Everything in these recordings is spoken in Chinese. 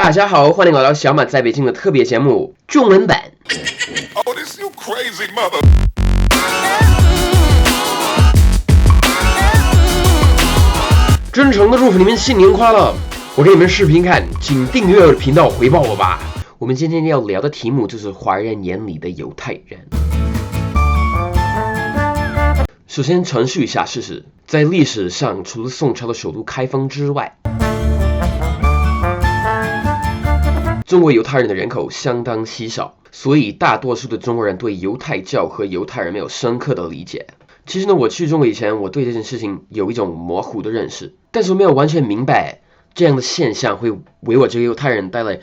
大家好，欢迎来到小马在北京的特别节目中文版。Oh, this you crazy mother. 真诚的祝福你们新年快乐！我给你们视频看，请订阅我的频道回报我吧。我们今天要聊的题目就是华人眼里的犹太人。首先陈述一下事实，在历史上，除了宋朝的首都开封之外，中国犹太人的人口相当稀少，所以大多数的中国人对犹太教和犹太人没有深刻的理解。其实呢，我去中国以前，我对这件事情有一种模糊的认识，但是我没有完全明白这样的现象会为我这个犹太人带来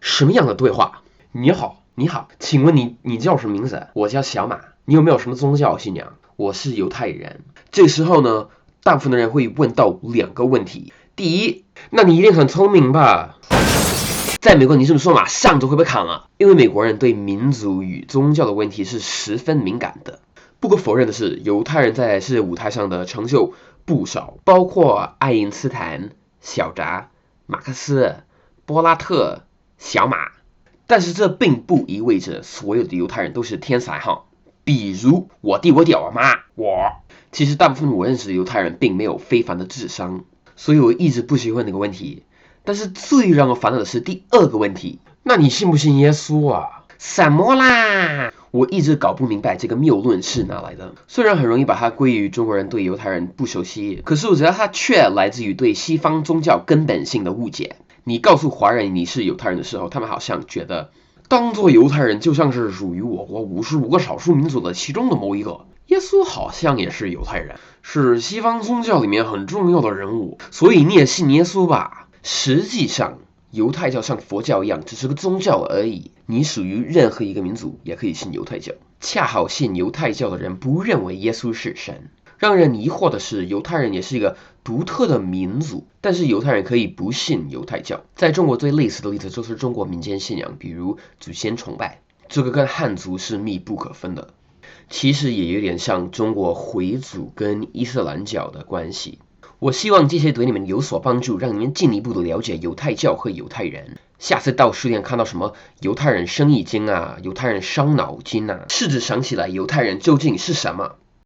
什么样的对话。你好，请问你叫什么名字？我叫小马。你有没有什么宗教信仰？我是犹太人。这时候呢，大部分的人会问到两个问题。第一，那你一定很聪明吧？在美国你这么说马上就会被砍了，因为美国人对民族与宗教的问题是十分敏感的。不可否认的是，犹太人在世界舞台上的成就不少，包括爱因斯坦、小扎、马克思、柏拉特、小马。但是这并不意味着所有的犹太人都是天才哈。比如我弟、我屌、我妈，其实大部分我认识的犹太人并没有非凡的智商，所以我一直不喜欢那个问题。但是最让我烦恼的是第二个问题，那你信不信耶稣啊？什么啦？我一直搞不明白这个谬论是哪来的。虽然很容易把它归于中国人对犹太人不熟悉，可是我觉得它却来自于对西方宗教根本性的误解。你告诉华人你是犹太人的时候，他们好像觉得当做犹太人就像是属于我国55个少数民族的其中的某一个。耶稣好像也是犹太人，是西方宗教里面很重要的人物，所以你也信耶稣吧？实际上犹太教像佛教一样只是个宗教而已，你属于任何一个民族也可以信犹太教。恰好信犹太教的人不认为耶稣是神。让人疑惑的是，犹太人也是一个独特的民族，但是犹太人可以不信犹太教。在中国最类似的例子就是中国民间信仰，比如祖先崇拜，这个跟汉族是密不可分的。其实也有点像中国回族跟伊斯兰教的关系。我希望这些对你们有所帮助，让你们进一步的了解犹太教和犹太人。下次到书店看到什么犹太人生意经啊，犹太人伤脑筋啊，试着想起来犹太人究竟是什么。